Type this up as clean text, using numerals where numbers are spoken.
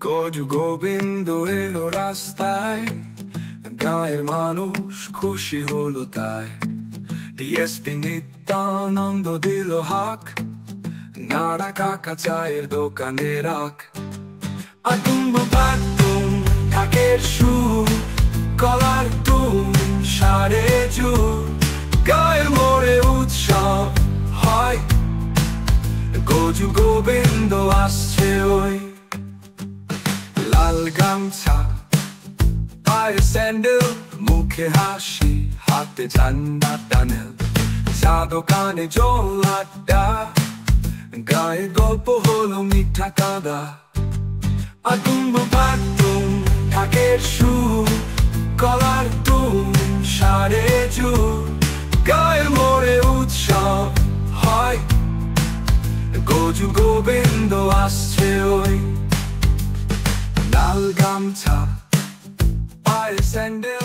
গজু গোবিন্দ এলো রাস্তায়, গাঁয়ের মানুষ খুশি হলো তাই। ডিএসপি নিত্যানন্দ দিল হাক, নাড়া কাকা চায়ের দোকানে রাখ। আগুন বাতুম ঢাকের সুর, কলার তুম সারে জুর, গায়ের মোড়ে উৎসব হয়। গজু গোবিন্দ আসছে ওই, লাল গামছা পায়ে স্যান্ডেল, মুখে হাসি হাতে ঝান্ডা টানেল। চা দোকানে জল আড্ডা, গায়ে গল্প হলো মিঠা কাদা। আগুন বাতুম ঢাকের সুর, কলার তুম সারে জুর, গায়ের মোড়ে উৎসব হয়। গজু গোবিন্দ আসছে ওই, লাল গামছা পায়ে স্যান্ডেল।